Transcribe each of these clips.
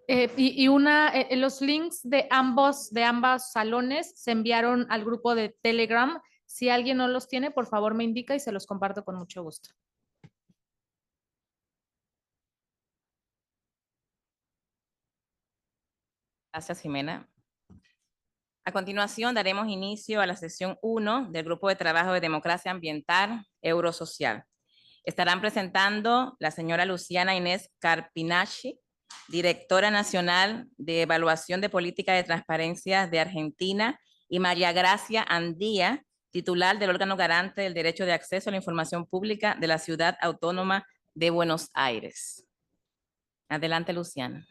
Los links de ambos salones se enviaron al grupo de Telegram. Si alguien no los tiene, por favor me indica y se los comparto con mucho gusto. Gracias, Jimena. A continuación, daremos inicio a la sesión 1 del Grupo de Trabajo de Democracia Ambiental Eurosocial. Estarán presentando la señora Luciana Inés Carpinacci, directora nacional de Evaluación de Política de Transparencia de Argentina, y María Gracia Andía, titular del órgano garante del derecho de acceso a la información pública de la Ciudad Autónoma de Buenos Aires. Adelante, Luciana.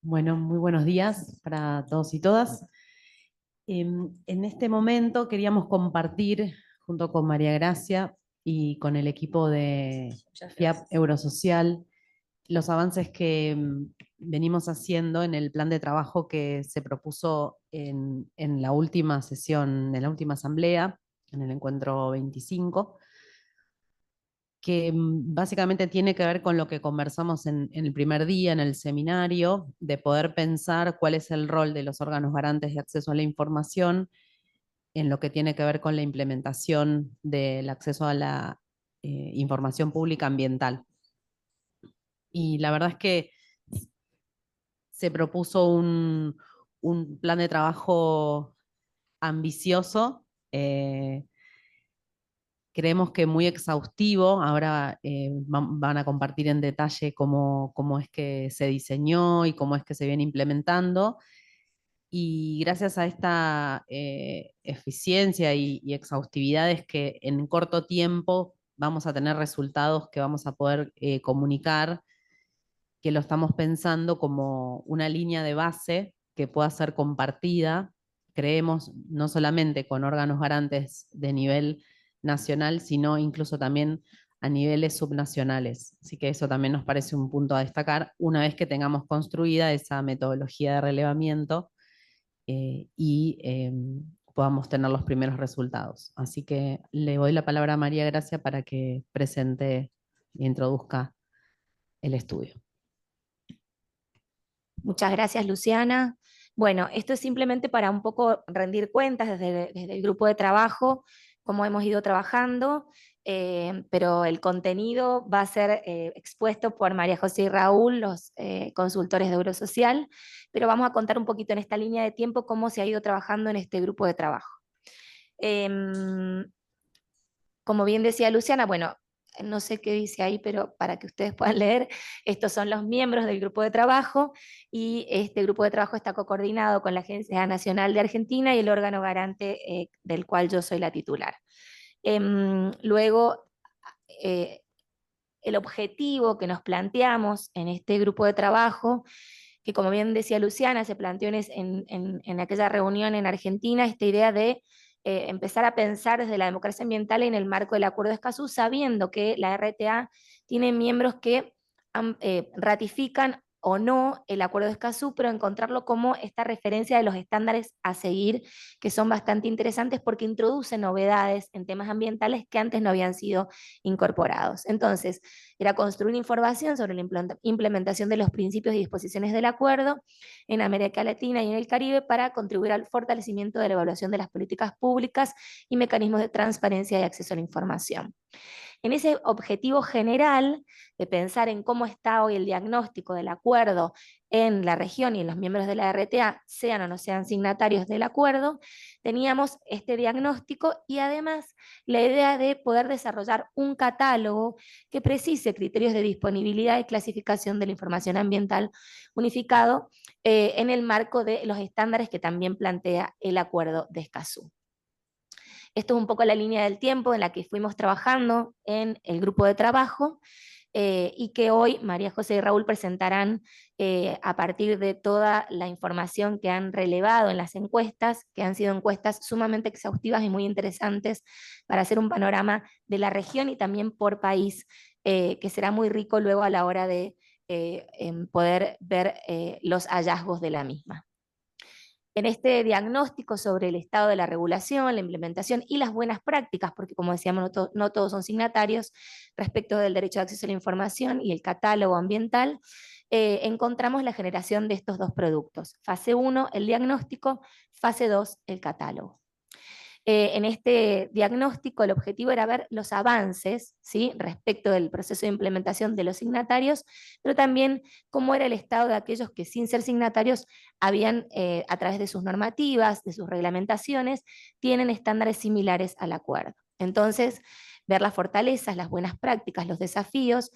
Bueno, muy buenos días para todos y todas. En este momento queríamos compartir, junto con María Gracia y con el equipo de FIAP Eurosocial, los avances que venimos haciendo en el plan de trabajo que se propuso en la última sesión, en la última asamblea, en el encuentro 25, que básicamente tiene que ver con lo que conversamos en el primer día, en el seminario, de poder pensar cuál es el rol de los órganos garantes de acceso a la información en lo que tiene que ver con la implementación del acceso a la información pública ambiental. Y la verdad es que se propuso un plan de trabajo ambicioso, creemos que muy exhaustivo. Ahora van a compartir en detalle cómo es que se diseñó y cómo es que se viene implementando. Y gracias a esta eficiencia y exhaustividad es que en corto tiempo vamos a tener resultados que vamos a poder comunicar, que lo estamos pensando como una línea de base que pueda ser compartida, creemos, no solamente con órganos garantes de nivel nacional, sino incluso también a niveles subnacionales. Así que eso también nos parece un punto a destacar una vez que tengamos construida esa metodología de relevamiento podamos tener los primeros resultados. Así que le doy la palabra a María Gracia para que presente e introduzca el estudio. Muchas gracias, Luciana. Bueno, esto es simplemente para un poco rendir cuentas desde el grupo de trabajo, cómo hemos ido trabajando, pero el contenido va a ser expuesto por María José y Raúl, los consultores de Eurosocial, pero vamos a contar un poquito en esta línea de tiempo cómo se ha ido trabajando en este grupo de trabajo. Como bien decía Luciana, bueno, no sé qué dice ahí, pero para que ustedes puedan leer, estos son los miembros del grupo de trabajo, y este grupo de trabajo está coordinado con la Agencia Nacional de Argentina y el órgano garante del cual yo soy la titular. Luego, el objetivo que nos planteamos en este grupo de trabajo, que como bien decía Luciana, se planteó en aquella reunión en Argentina, esta idea de empezar a pensar desde la democracia ambiental en el marco del Acuerdo de Escazú, sabiendo que la RTA tiene miembros que ratifican o no el Acuerdo de Escazú, pero encontrarlo como esta referencia de los estándares a seguir, que son bastante interesantes porque introducen novedades en temas ambientales que antes no habían sido incorporados. Entonces, era construir información sobre la implementación de los principios y disposiciones del acuerdo en América Latina y en el Caribe para contribuir al fortalecimiento de la evaluación de las políticas públicas y mecanismos de transparencia y acceso a la información. En ese objetivo general de pensar en cómo está hoy el diagnóstico del acuerdo en la región y en los miembros de la RTA, sean o no sean signatarios del acuerdo, teníamos este diagnóstico y además la idea de poder desarrollar un catálogo que precise criterios de disponibilidad y clasificación de la información ambiental unificado en el marco de los estándares que también plantea el acuerdo de Escazú. Esto es un poco la línea del tiempo en la que fuimos trabajando en el grupo de trabajo y que hoy María José y Raúl presentarán a partir de toda la información que han relevado en las encuestas, que han sido encuestas sumamente exhaustivas y muy interesantes para hacer un panorama de la región y también por país, que será muy rico luego a la hora de poder ver los hallazgos de la misma. En este diagnóstico sobre el estado de la regulación, la implementación y las buenas prácticas, porque como decíamos, no todos son signatarios, respecto del derecho de acceso a la información y el catálogo ambiental, encontramos la generación de estos dos productos. Fase 1, el diagnóstico; fase 2, el catálogo. En este diagnóstico el objetivo era ver los avances, ¿sí?, respecto del proceso de implementación de los signatarios, pero también cómo era el estado de aquellos que sin ser signatarios habían, a través de sus normativas, de sus reglamentaciones, tienen estándares similares al acuerdo. Entonces, ver las fortalezas, las buenas prácticas, los desafíos,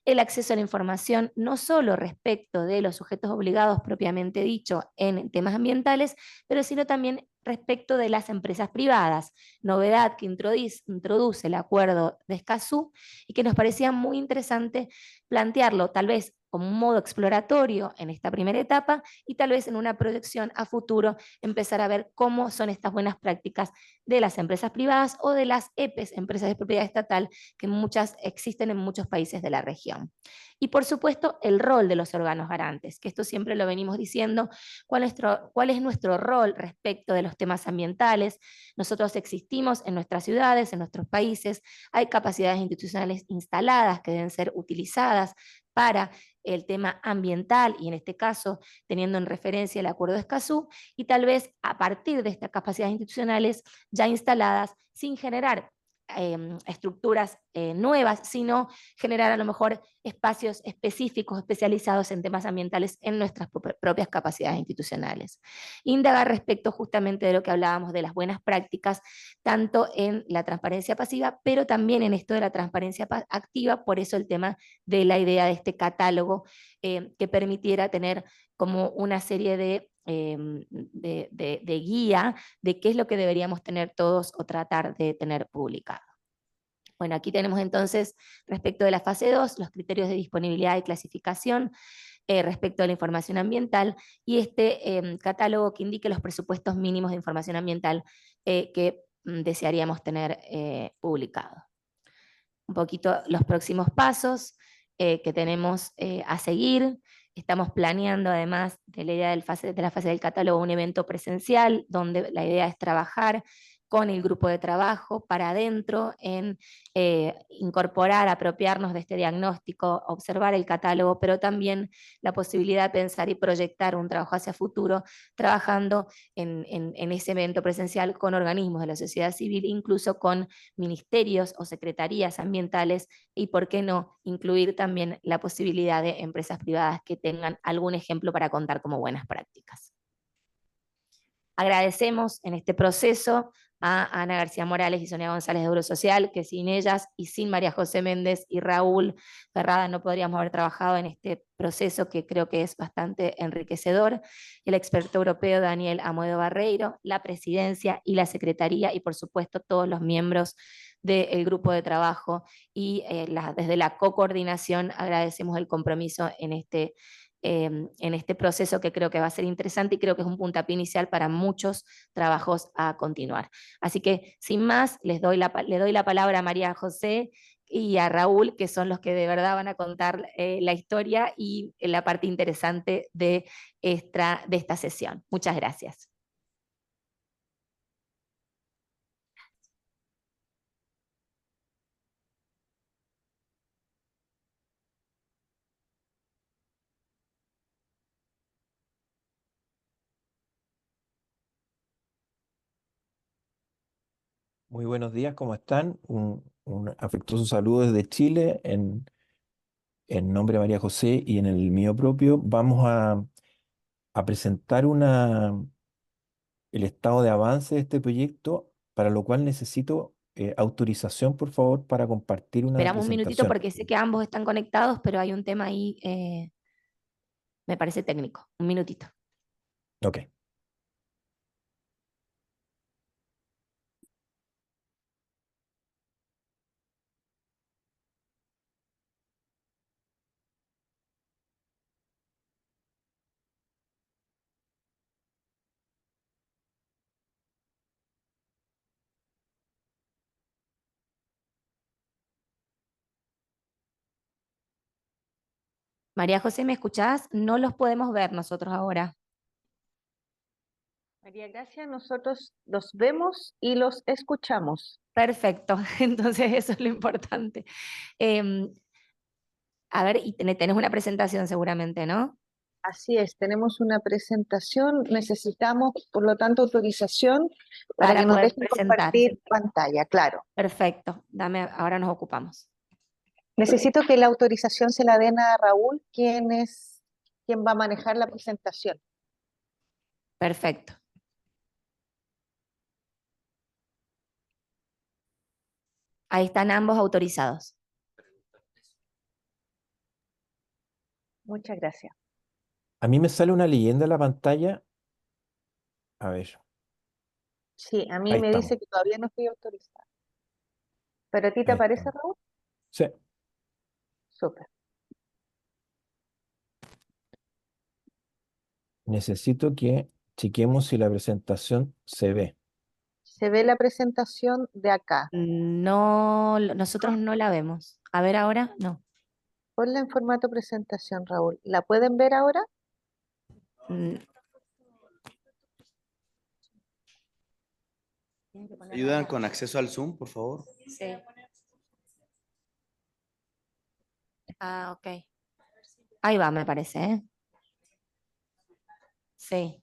el acceso a la información, no solo respecto de los sujetos obligados propiamente dicho en temas ambientales, pero sino también respecto de las empresas privadas, novedad que introduce el acuerdo de Escazú y que nos parecía muy interesante plantearlo tal vez como un modo exploratorio en esta primera etapa y tal vez en una proyección a futuro empezar a ver cómo son estas buenas prácticas de las empresas privadas o de las EPEs, empresas de propiedad estatal, que muchas existen en muchos países de la región. Y por supuesto el rol de los órganos garantes, que esto siempre lo venimos diciendo, cuál es nuestro rol respecto de los temas ambientales. Nosotros existimos en nuestras ciudades, en nuestros países, hay capacidades institucionales instaladas que deben ser utilizadas para el tema ambiental y en este caso teniendo en referencia el Acuerdo de Escazú, y tal vez a partir de estas capacidades institucionales ya instaladas, sin generar estructuras nuevas, sino generar a lo mejor espacios específicos, especializados en temas ambientales en nuestras propias capacidades institucionales. Indagar respecto justamente de lo que hablábamos de las buenas prácticas, tanto en la transparencia pasiva, pero también en esto de la transparencia activa, por eso el tema de la idea de este catálogo que permitiera tener como una serie de guía de qué es lo que deberíamos tener todos o tratar de tener publicado. Bueno, aquí tenemos entonces, respecto de la fase 2, los criterios de disponibilidad y clasificación respecto a la información ambiental y este catálogo que indique los presupuestos mínimos de información ambiental que desearíamos tener publicado. Un poquito los próximos pasos que tenemos a seguir. Estamos planeando, además de la idea de la fase del catálogo, un evento presencial donde la idea es trabajar con el grupo de trabajo para adentro en incorporar, apropiarnos de este diagnóstico, observar el catálogo, pero también la posibilidad de pensar y proyectar un trabajo hacia futuro, trabajando en ese evento presencial con organismos de la sociedad civil, incluso con ministerios o secretarías ambientales, y por qué no incluir también la posibilidad de empresas privadas que tengan algún ejemplo para contar como buenas prácticas. Agradecemos en este proceso a Ana García Morales y Sonia González de Eurosocial, que sin ellas y sin María José Méndez y Raúl Ferrada no podríamos haber trabajado en este proceso que creo que es bastante enriquecedor, el experto europeo Daniel Amoedo Barreiro, la presidencia y la secretaría y por supuesto todos los miembros del grupo de trabajo y desde la co-coordinación agradecemos el compromiso en este proceso que creo que va a ser interesante y creo que es un puntapié inicial para muchos trabajos a continuar. Así que, sin más, le doy la palabra a María José y a Raúl, que son los que de verdad van a contar la historia y la parte interesante de esta sesión. Muchas gracias. Muy buenos días, ¿cómo están? Un afectuoso saludo desde Chile en nombre de María José y en el mío propio. Vamos a presentar el estado de avance de este proyecto, para lo cual necesito autorización, por favor, para compartir una Esperamos un minutito presentación. porque sé que ambos están conectados, pero hay un tema ahí, me parece técnico. Un minutito. Ok. María José, ¿me escuchás? No los podemos ver nosotros ahora. María Gracia, nosotros los vemos y los escuchamos. Perfecto, entonces eso es lo importante. Em, a ver, y tenés una presentación seguramente, ¿no? Así es, tenemos una presentación, necesitamos, por lo tanto, autorización para Para que nos poder dejen presentar. compartir pantalla, claro. Perfecto, ahora nos ocupamos. Necesito que la autorización se la den a Raúl, quien va a manejar la presentación. Perfecto. Ahí están ambos autorizados. Muchas gracias. A mí me sale una leyenda en la pantalla. A ver, Sí, a mí ahí me estamos. dice que todavía no estoy autorizada. ¿Pero a ti te Ahí aparece, estamos. Raúl? Sí. Súper. Necesito que chequemos si la presentación se ve. Se ve la presentación de acá. No, nosotros no la vemos. A ver ahora, no. Ponla en formato presentación, Raúl. ¿La pueden ver ahora? Mm, ¿Ayudan con acceso al Zoom, por favor? sí. Ah, ok. Ahí va, me parece, ¿eh? Sí.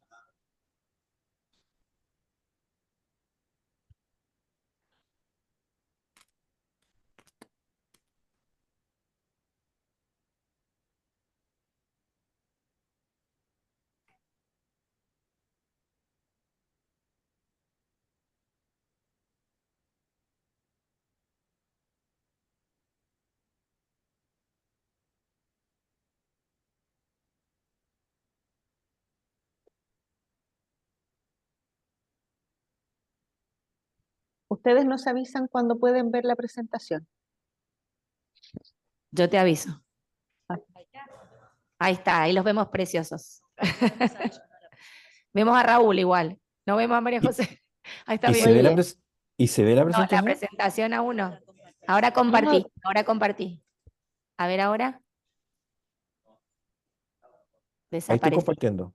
Ustedes nos avisan cuando pueden ver la presentación. Yo te aviso. Ah. Ahí está, ahí los vemos preciosos. Vemos a Raúl igual. No vemos a María ¿Y, José. Ahí está y bien. se ve la Oye, ¿y se ve la No, la presentación? presentación aún no. Ahora no, compartí, ahora compartí. A ver ahora. Ahí estoy Desapareció. compartiendo.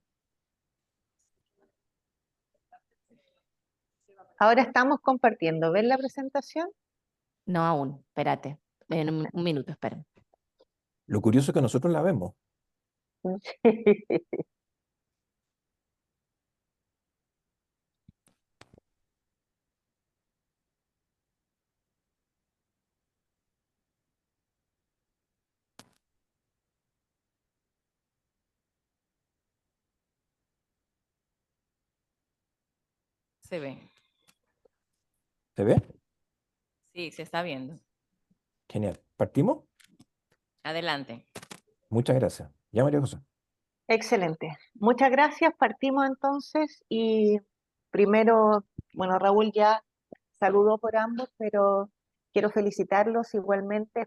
ahora estamos compartiendo. ¿Ven la presentación? No aún, espérate. En un minuto, espera. Lo curioso es que nosotros la vemos. Se ve. ¿Se ve? Sí, se está viendo. Genial. ¿Partimos? Adelante. Muchas gracias. Ya, María José. Excelente. Muchas gracias. Partimos entonces y primero, bueno, Raúl ya saludó por ambos, pero quiero felicitarlos igualmente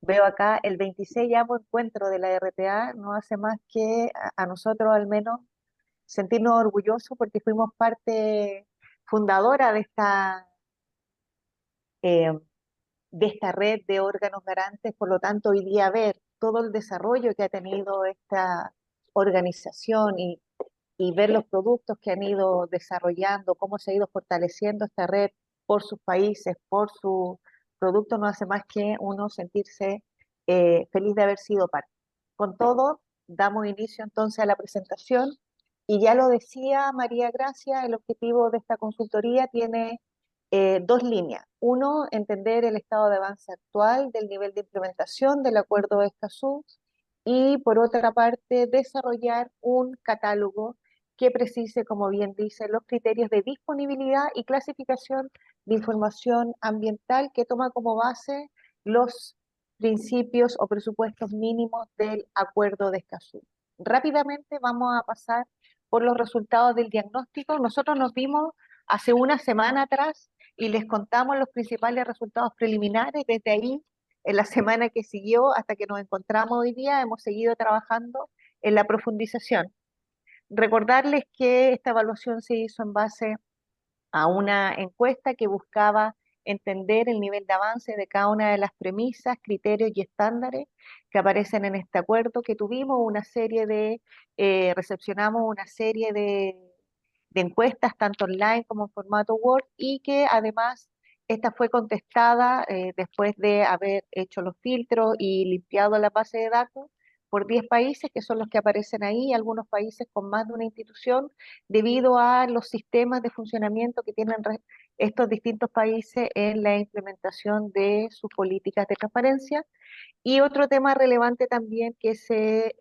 veo acá el 26º encuentro de la RTA, no hace más que a nosotros al menos sentirnos orgullosos porque fuimos parte fundadora eh, de esta red de órganos garantes, por lo tanto hoy día ver todo el desarrollo que ha tenido esta organización y ver los productos que han ido desarrollando, cómo se ha ido fortaleciendo esta red por sus países, por su producto, no hace más que uno sentirse feliz de haber sido parte. Con todo, damos inicio entonces a la presentación y ya lo decía María Gracia, el objetivo de esta consultoría tiene dos líneas. Uno, entender el estado de avance actual del nivel de implementación del Acuerdo de Escazú y por otra parte, desarrollar un catálogo que precise, como bien dice, los criterios de disponibilidad y clasificación de información ambiental que toma como base los principios o presupuestos mínimos del Acuerdo de Escazú. Rápidamente vamos a pasar por los resultados del diagnóstico. Nosotros nos vimos hace una semana atrás y les contamos los principales resultados preliminares. Desde ahí, en la semana que siguió, hasta que nos encontramos hoy día, hemos seguido trabajando en la profundización. Recordarles que esta evaluación se hizo en base a una encuesta que buscaba entender el nivel de avance de cada una de las premisas, criterios y estándares que aparecen en este acuerdo, que tuvimos una serie recepcionamos una serie de encuestas, tanto online como en formato Word, y que además esta fue contestada después de haber hecho los filtros y limpiado la base de datos por 10 países, que son los que aparecen ahí, algunos países con más de una institución, debido a los sistemas de funcionamiento que tienen estos distintos países en la implementación de sus políticas de transparencia. Y otro tema relevante también que se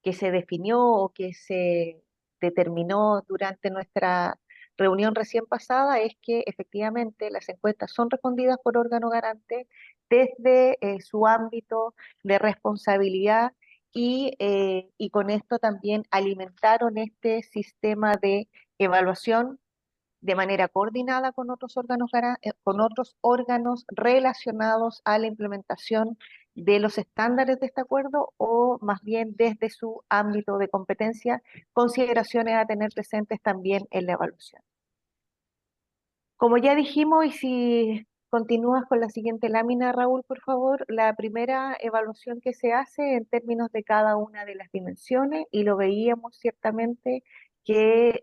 definió o que se determinó durante nuestra reunión recién pasada es que efectivamente las encuestas son respondidas por órgano garante desde su ámbito de responsabilidad y con esto también alimentaron este sistema de evaluación de manera coordinada con otros con otros órganos relacionados a la implementación de los estándares de este acuerdo, o más bien desde su ámbito de competencia, consideraciones a tener presentes también en la evaluación. Como ya dijimos, y si continúas con la siguiente lámina, Raúl, por favor, la primera evaluación que se hace en términos de cada una de las dimensiones, y lo veíamos ciertamente que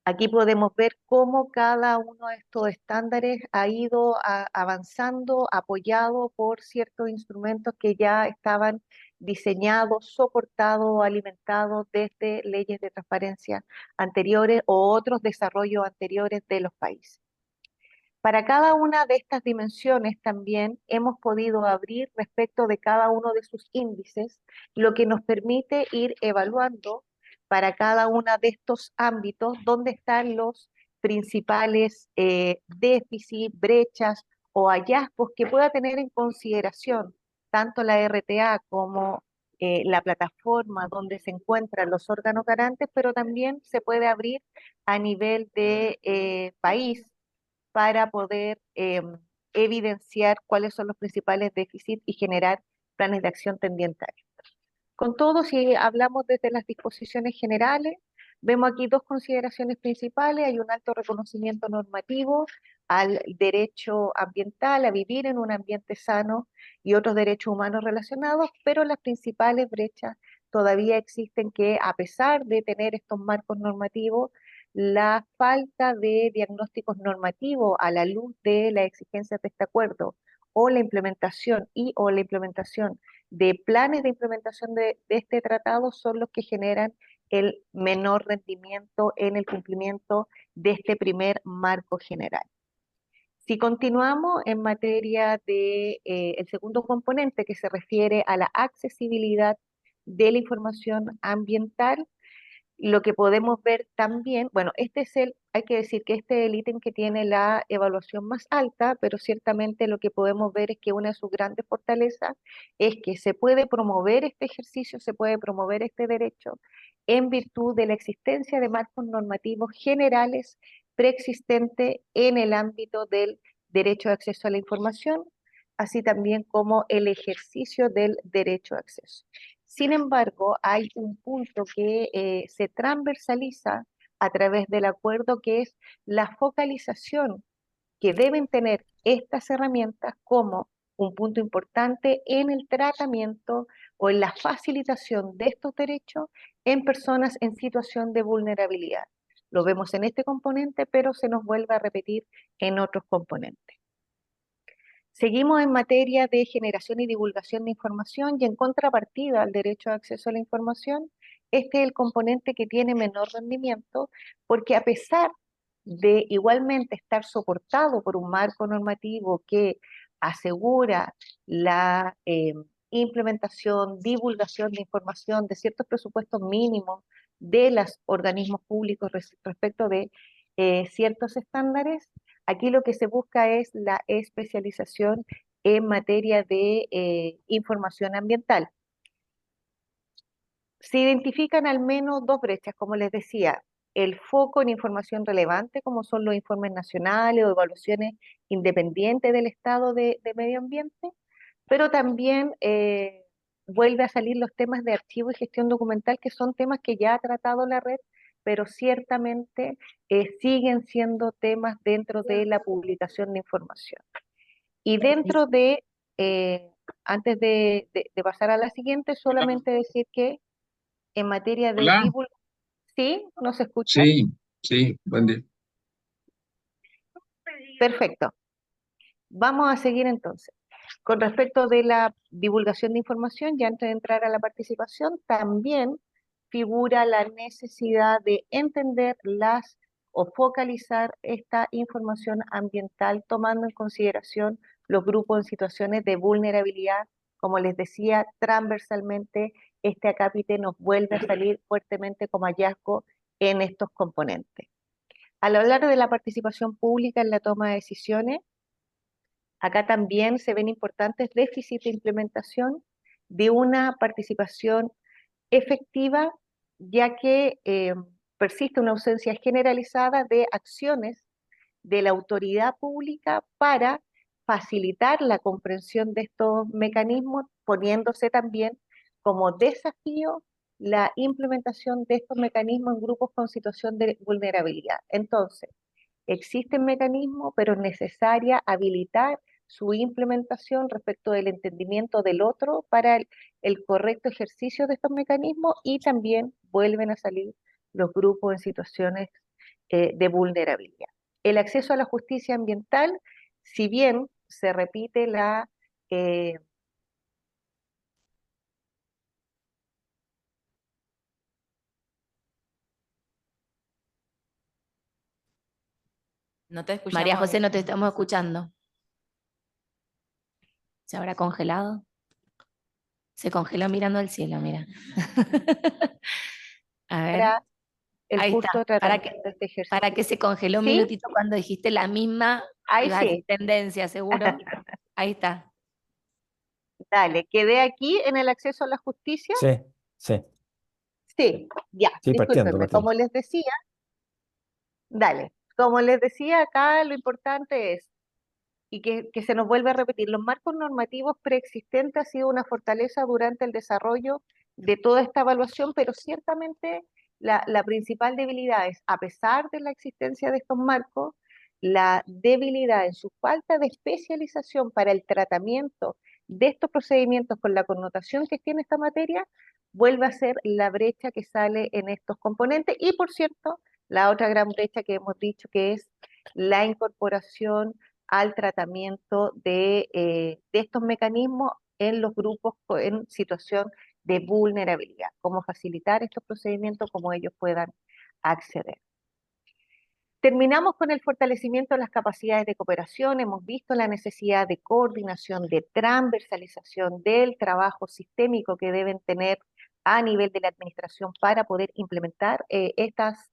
aquí podemos ver cómo cada uno de estos estándares ha ido avanzando, apoyado por ciertos instrumentos que ya estaban diseñados, soportados, alimentados desde leyes de transparencia anteriores o otros desarrollos anteriores de los países. Para cada una de estas dimensiones también hemos podido abrir respecto de cada uno de sus índices, lo que nos permite ir evaluando para cada uno de estos ámbitos dónde están los principales déficits, brechas o hallazgos que pueda tener en consideración tanto la RTA como la plataforma donde se encuentran los órganos garantes, pero también se puede abrir a nivel de país para poder evidenciar cuáles son los principales déficits y generar planes de acción tendientes. Con todo, si hablamos desde las disposiciones generales, vemos aquí dos consideraciones principales. Hay un alto reconocimiento normativo al derecho ambiental, a vivir en un ambiente sano y otros derechos humanos relacionados, pero las principales brechas todavía existen, que a pesar de tener estos marcos normativos, la falta de diagnósticos normativos a la luz de las exigencias de este acuerdo o la implementación de planes de implementación de este tratado son los que generan el menor rendimiento en el cumplimiento de este primer marco general. Si continuamos en materia de el segundo componente, que se refiere a la accesibilidad de la información ambiental, lo que podemos ver también, bueno, hay que decir que este es el ítem que tiene la evaluación más alta, pero ciertamente lo que podemos ver es que una de sus grandes fortalezas es que se puede promover este ejercicio, se puede promover este derecho en virtud de la existencia de marcos normativos generales preexistentes en el ámbito del derecho de acceso a la información, así también como el ejercicio del derecho de acceso. Sin embargo, hay un punto que se transversaliza a través del acuerdo, que es la focalización que deben tener estas herramientas como un punto importante en el tratamiento o en la facilitación de estos derechos en personas en situación de vulnerabilidad. Lo vemos en este componente, pero se nos vuelve a repetir en otros componentes. Seguimos en materia de generación y divulgación de información, y en contrapartida al derecho de acceso a la información, este es el componente que tiene menor rendimiento, porque a pesar de igualmente estar soportado por un marco normativo que asegura la implementación, divulgación de información de ciertos presupuestos mínimos de los organismos públicos respecto de ciertos estándares, aquí lo que se busca es la especialización en materia de información ambiental. Se identifican al menos dos brechas, como les decía: el foco en información relevante, como son los informes nacionales o evaluaciones independientes del estado de medio ambiente, pero también vuelve a salir los temas de archivo y gestión documental, que son temas que ya ha tratado la red, pero ciertamente siguen siendo temas dentro de la publicación de información. Y dentro de, antes de pasar a la siguiente, solamente decir que en materia de Hola. divulgación. ¿Sí? ¿No se escucha? Sí, buen día. Perfecto. Vamos a seguir entonces. Con respecto de la divulgación de información, ya antes de entrar a la participación, también figura la necesidad de entender o focalizar esta información ambiental tomando en consideración los grupos en situaciones de vulnerabilidad. Como les decía, transversalmente este acápite nos vuelve a salir fuertemente como hallazgo en estos componentes. Al hablar de la participación pública en la toma de decisiones, acá también se ven importantes déficits de implementación de una participación efectiva, ya que persiste una ausencia generalizada de acciones de la autoridad pública para facilitar la comprensión de estos mecanismos, poniéndose también como desafío la implementación de estos mecanismos en grupos con situación de vulnerabilidad. Entonces, existen mecanismos, pero es necesaria habilitar su implementación respecto del entendimiento del otro para el correcto ejercicio de estos mecanismos, y también vuelven a salir los grupos en situaciones de vulnerabilidad. El acceso a la justicia ambiental, si bien se repite No te escuchamos. María José, no te estamos escuchando. ¿Se habrá congelado? Se congeló mirando al cielo, mira. A ver, para el ahí justo está. tratamiento de este ejercicio. Para que se congeló un ¿Sí? minutito cuando dijiste la misma, Ahí ibas a decir sí. tendencia, seguro. Ahí está. Dale, quedé aquí en el acceso a la justicia. Sí, sí, Sí, ya, sí, partiendo. discúlpenme, como les decía, dale, como les decía acá, lo importante es, y que se nos vuelve a repetir, los marcos normativos preexistentes ha sido una fortaleza durante el desarrollo de toda esta evaluación, pero ciertamente la principal debilidad es, a pesar de la existencia de estos marcos, la debilidad en su falta de especialización para el tratamiento de estos procedimientos con la connotación que tiene esta materia, vuelve a ser la brecha que sale en estos componentes. Y por cierto, la otra gran brecha que hemos dicho, que es la incorporación al tratamiento de estos mecanismos en los grupos en situación de vulnerabilidad, cómo facilitar estos procedimientos, cómo ellos puedan acceder. Terminamos con el fortalecimiento de las capacidades de cooperación. Hemos visto la necesidad de coordinación, de transversalización del trabajo sistémico que deben tener a nivel de la administración para poder implementar estas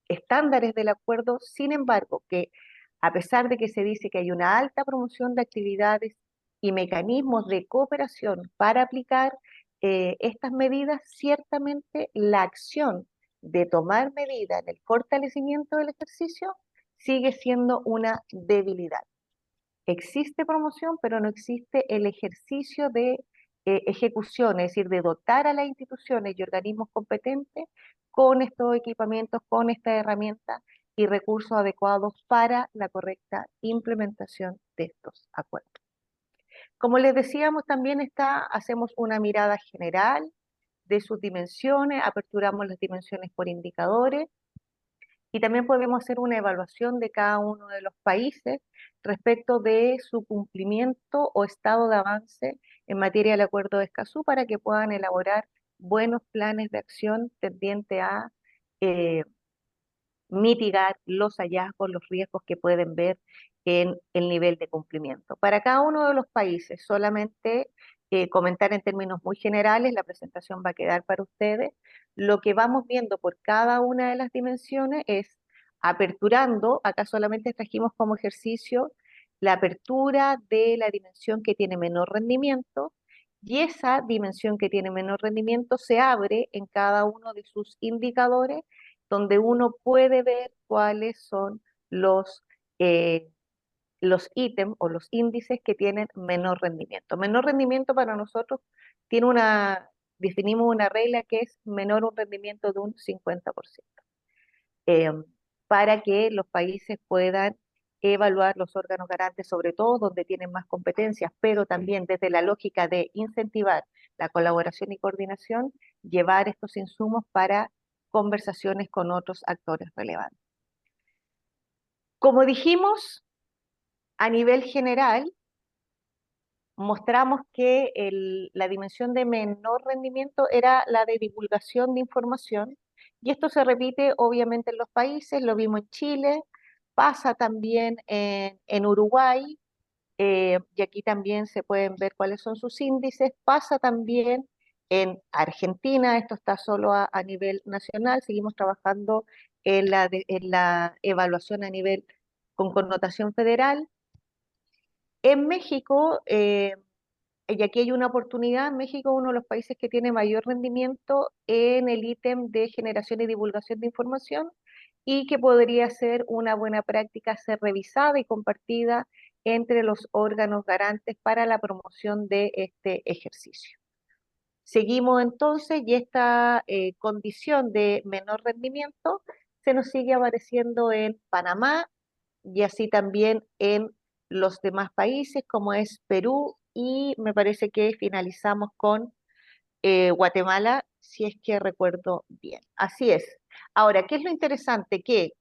estándares del acuerdo. Sin embargo, que a pesar de que se dice que hay una alta promoción de actividades y mecanismos de cooperación para aplicar estas medidas, ciertamente la acción de tomar medidas en el fortalecimiento del ejercicio sigue siendo una debilidad. Existe promoción, pero no existe el ejercicio de ejecución, es decir, de dotar a las instituciones y organismos competentes con estos equipamientos, con estas herramientas y recursos adecuados para la correcta implementación de estos acuerdos. Como les decíamos, también hacemos una mirada general de sus dimensiones, aperturamos las dimensiones por indicadores, y también podemos hacer una evaluación de cada uno de los países respecto de su cumplimiento o estado de avance en materia del Acuerdo de Escazú, para que puedan elaborar buenos planes de acción tendiente a mitigar los hallazgos, los riesgos que pueden ver en el nivel de cumplimiento. Para cada uno de los países, solamente comentar en términos muy generales, la presentación va a quedar para ustedes. Lo que vamos viendo por cada una de las dimensiones es aperturando, acá solamente trajimos como ejercicio la apertura de la dimensión que tiene menor rendimiento, y esa dimensión que tiene menor rendimiento se abre en cada uno de sus indicadores, donde uno puede ver cuáles son los ítems o los índices que tienen menor rendimiento. Menor rendimiento para nosotros definimos una regla que es menor un rendimiento de un 50%, para que los países puedan evaluar los órganos garantes, sobre todo donde tienen más competencias, pero también desde la lógica de incentivar la colaboración y coordinación, llevar estos insumos para conversaciones con otros actores relevantes. Como dijimos, a nivel general, mostramos que la dimensión de menor rendimiento era la de divulgación de información, y esto se repite obviamente en los países, lo vimos en Chile, pasa también en Uruguay, y aquí también se pueden ver cuáles son sus índices, pasa también en Argentina, esto está solo a nivel nacional, seguimos trabajando en la evaluación a nivel con connotación federal. En México, y aquí hay una oportunidad, México es uno de los países que tiene mayor rendimiento en el ítem de generación y divulgación de información, y que podría ser una buena práctica ser revisada y compartida entre los órganos garantes para la promoción de este ejercicio. Seguimos entonces, y esta condición de menor rendimiento se nos sigue apareciendo en Panamá, y así también en los demás países como es Perú, y me parece que finalizamos con Guatemala, si es que recuerdo bien. Así es. Ahora, ¿qué es lo interesante? Que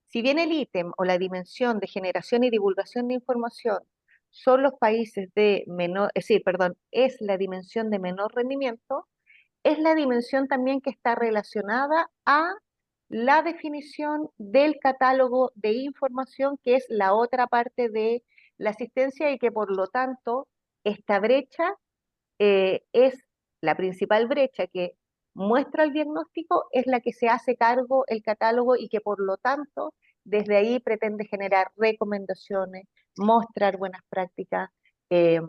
si bien el ítem o la dimensión de generación y divulgación de información son los países de menor, sí, perdón, es la dimensión de menor rendimiento, es la dimensión también que está relacionada a la definición del catálogo de información, que es la otra parte de la asistencia, y que por lo tanto esta brecha es la principal brecha que muestra el diagnóstico, es la que se hace cargo el catálogo, y que por lo tanto desde ahí pretende generar recomendaciones, mostrar buenas prácticas, eh,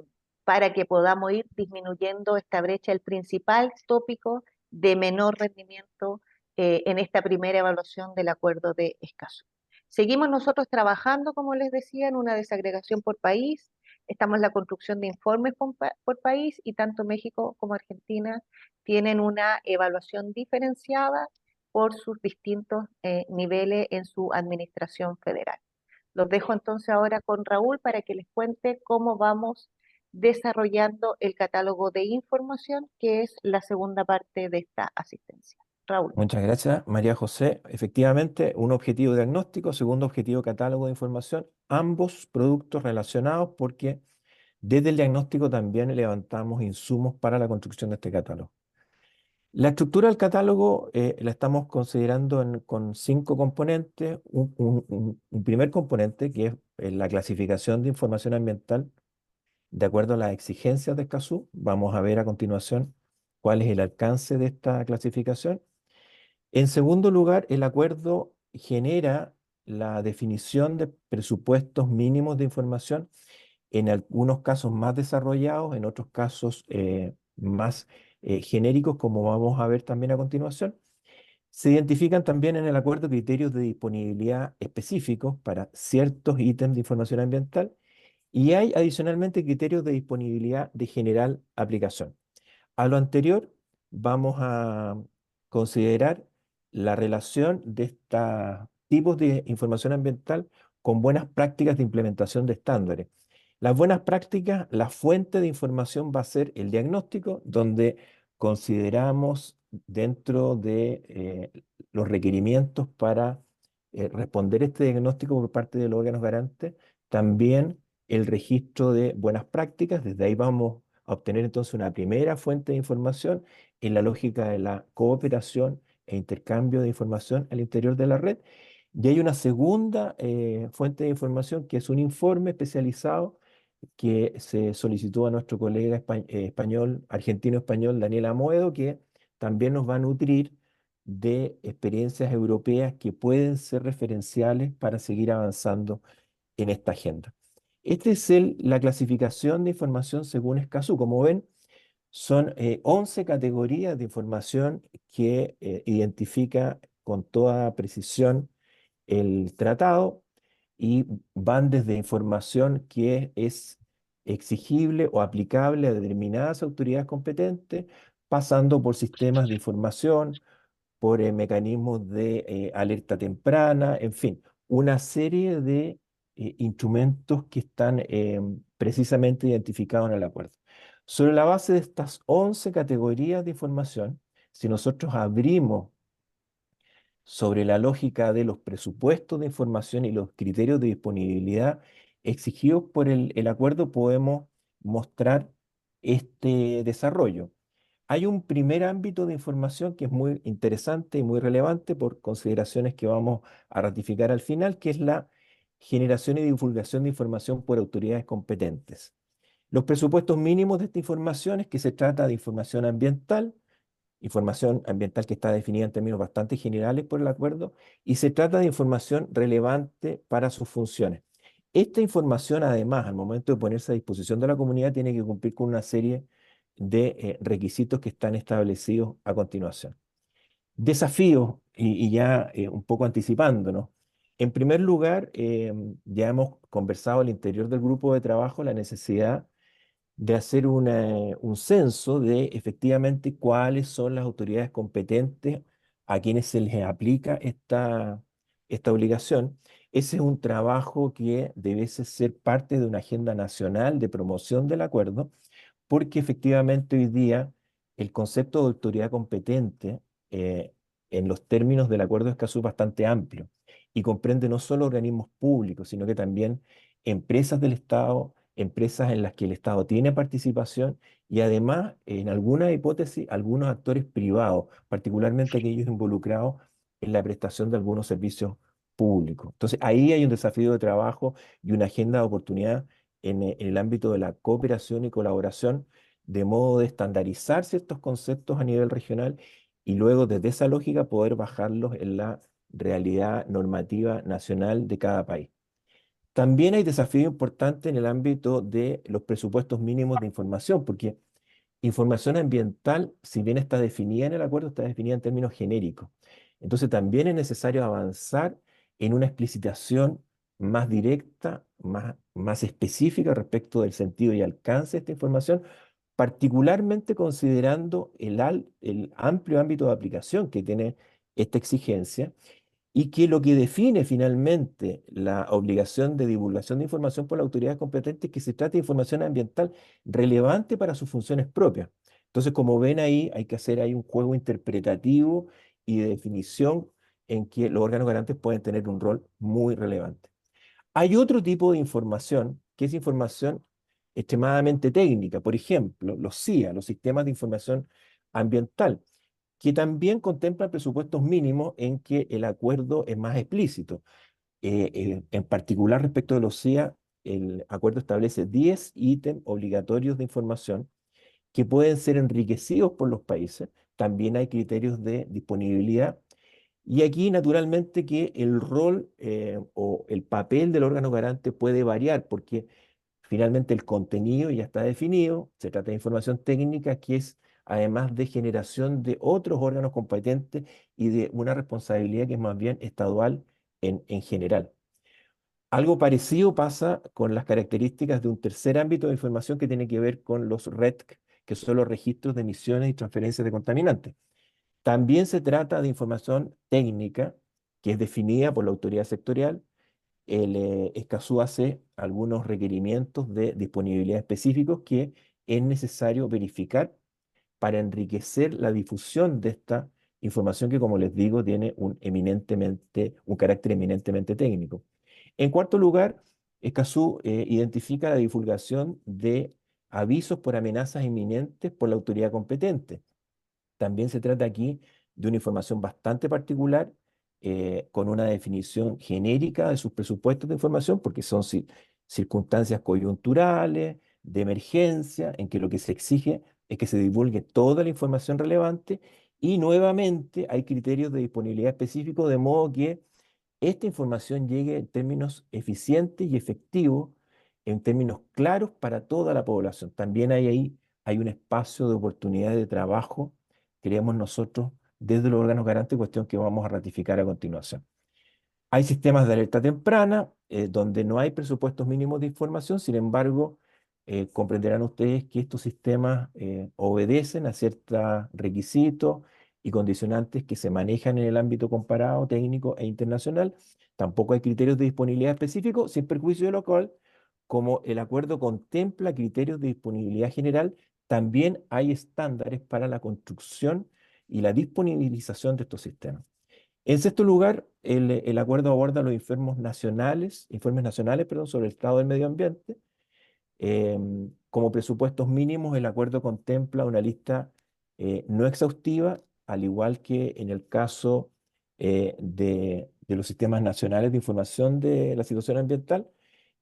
para que podamos ir disminuyendo esta brecha, el principal tópico de menor rendimiento en esta primera evaluación del acuerdo de Escazú. Seguimos nosotros trabajando, como les decía, en una desagregación por país. Estamos en la construcción de informes por país, y tanto México como Argentina tienen una evaluación diferenciada por sus distintos niveles en su administración federal. Los dejo entonces ahora con Raúl para que les cuente cómo vamos desarrollando el catálogo de información, que es la segunda parte de esta asistencia. Raúl. Muchas gracias, María José. Efectivamente, un objetivo diagnóstico, segundo objetivo catálogo de información, ambos productos relacionados porque desde el diagnóstico también levantamos insumos para la construcción de este catálogo. La estructura del catálogo la estamos considerando con 5 componentes. Un primer componente que es la clasificación de información ambiental de acuerdo a las exigencias de Escazú. Vamos a ver a continuación cuál es el alcance de esta clasificación. En segundo lugar, el acuerdo genera la definición de presupuestos mínimos de información, en algunos casos más desarrollados, en otros casos más genéricos, como vamos a ver también a continuación. Se identifican también en el acuerdo criterios de disponibilidad específicos para ciertos ítems de información ambiental, y hay adicionalmente criterios de disponibilidad de general aplicación. A lo anterior, vamos a considerar la relación de estos tipos de información ambiental con buenas prácticas de implementación de estándares. Las buenas prácticas, la fuente de información va a ser el diagnóstico, donde consideramos dentro de los requerimientos para responder este diagnóstico por parte de los órganos garantes, también el registro de buenas prácticas. Desde ahí vamos a obtener entonces una primera fuente de información en la lógica de la cooperación e intercambio de información al interior de la red. Y hay una segunda fuente de información, que es un informe especializado que se solicitó a nuestro colega español, argentino-español, Daniel Amoedo, que también nos va a nutrir de experiencias europeas que pueden ser referenciales para seguir avanzando en esta agenda. Esta es la clasificación de información según Escazú. Como ven, son 11 categorías de información que identifica con toda precisión el tratado, y van desde información que es exigible o aplicable a determinadas autoridades competentes, pasando por sistemas de información, por mecanismos de alerta temprana, en fin, una serie de instrumentos que están precisamente identificados en el acuerdo. Sobre la base de estas 11 categorías de información, si nosotros abrimos sobre la lógica de los presupuestos de información y los criterios de disponibilidad exigidos por el acuerdo, podemos mostrar este desarrollo. Hay un primer ámbito de información que es muy interesante y muy relevante por consideraciones que vamos a ratificar al final, que es la generación y divulgación de información por autoridades competentes. Los presupuestos mínimos de esta información es que se trata de información ambiental que está definida en términos bastante generales por el acuerdo, y se trata de información relevante para sus funciones. Esta información, además, al momento de ponerse a disposición de la comunidad, tiene que cumplir con una serie de requisitos que están establecidos a continuación. Desafíos, y ya un poco anticipándonos. En primer lugar, ya hemos conversado al interior del grupo de trabajo la necesidad de hacer un censo de efectivamente cuáles son las autoridades competentes a quienes se les aplica esta obligación. Ese es un trabajo que debe ser parte de una agenda nacional de promoción del acuerdo, porque efectivamente hoy día el concepto de autoridad competente en los términos del acuerdo de Escazú es bastante amplio y comprende no solo organismos públicos, sino que también empresas del Estado, empresas en las que el Estado tiene participación y además, en alguna hipótesis, algunos actores privados, particularmente aquellos involucrados en la prestación de algunos servicios públicos. Entonces, ahí hay un desafío de trabajo y una agenda de oportunidad en el ámbito de la cooperación y colaboración, de modo de estandarizar ciertos conceptos a nivel regional y luego desde esa lógica poder bajarlos en la realidad normativa nacional de cada país. También hay desafíos importantes en el ámbito de los presupuestos mínimos de información, porque información ambiental, si bien está definida en el acuerdo, está definida en términos genéricos. Entonces también es necesario avanzar en una explicitación más directa, más específica respecto del sentido y alcance de esta información, particularmente considerando el amplio ámbito de aplicación que tiene esta exigencia y que lo que define finalmente la obligación de divulgación de información por la autoridad competente es que se trata de información ambiental relevante para sus funciones propias. Entonces, como ven ahí, hay que hacer ahí un juego interpretativo y de definición en que los órganos garantes pueden tener un rol muy relevante. Hay otro tipo de información, que es información extremadamente técnica, por ejemplo, los CIA, los sistemas de información ambiental, que también contemplan presupuestos mínimos en que el acuerdo es más explícito. En particular, respecto de los CIA, el acuerdo establece 10 ítems obligatorios de información que pueden ser enriquecidos por los países. También hay criterios de disponibilidad. Y aquí, naturalmente, que el rol o el papel del órgano garante puede variar, porque finalmente el contenido ya está definido, se trata de información técnica que es además de generación de otros órganos competentes y de una responsabilidad que es más bien estadual en general. Algo parecido pasa con las características de un tercer ámbito de información que tiene que ver con los RETC, que son los registros de emisiones y transferencias de contaminantes. También se trata de información técnica que es definida por la autoridad sectorial. El Escazú hace algunos requerimientos de disponibilidad específicos que es necesario verificar para enriquecer la difusión de esta información que, como les digo, tiene un carácter eminentemente técnico. En cuarto lugar, Escazú identifica la divulgación de avisos por amenazas inminentes por la autoridad competente. También se trata aquí de una información bastante particular, con una definición genérica de sus presupuestos de información, porque son circunstancias coyunturales, de emergencia, en que lo que se exige es que se divulgue toda la información relevante y nuevamente hay criterios de disponibilidad específicos, de modo que esta información llegue en términos eficientes y efectivos, en términos claros para toda la población. También hay un espacio de oportunidad de trabajo, creemos nosotros, desde los órganos garantes, cuestión que vamos a ratificar a continuación. Hay sistemas de alerta temprana, donde no hay presupuestos mínimos de información, sin embargo, comprenderán ustedes que estos sistemas obedecen a ciertos requisitos y condicionantes que se manejan en el ámbito comparado, técnico e internacional. Tampoco hay criterios de disponibilidad específicos, sin perjuicio de lo cual, como el acuerdo contempla criterios de disponibilidad general, también hay estándares para la construcción y la disponibilización de estos sistemas. En sexto lugar, el acuerdo aborda los informes nacionales, perdón, sobre el estado del medio ambiente. Como presupuestos mínimos, el acuerdo contempla una lista no exhaustiva, al igual que en el caso de los sistemas nacionales de información de la situación ambiental.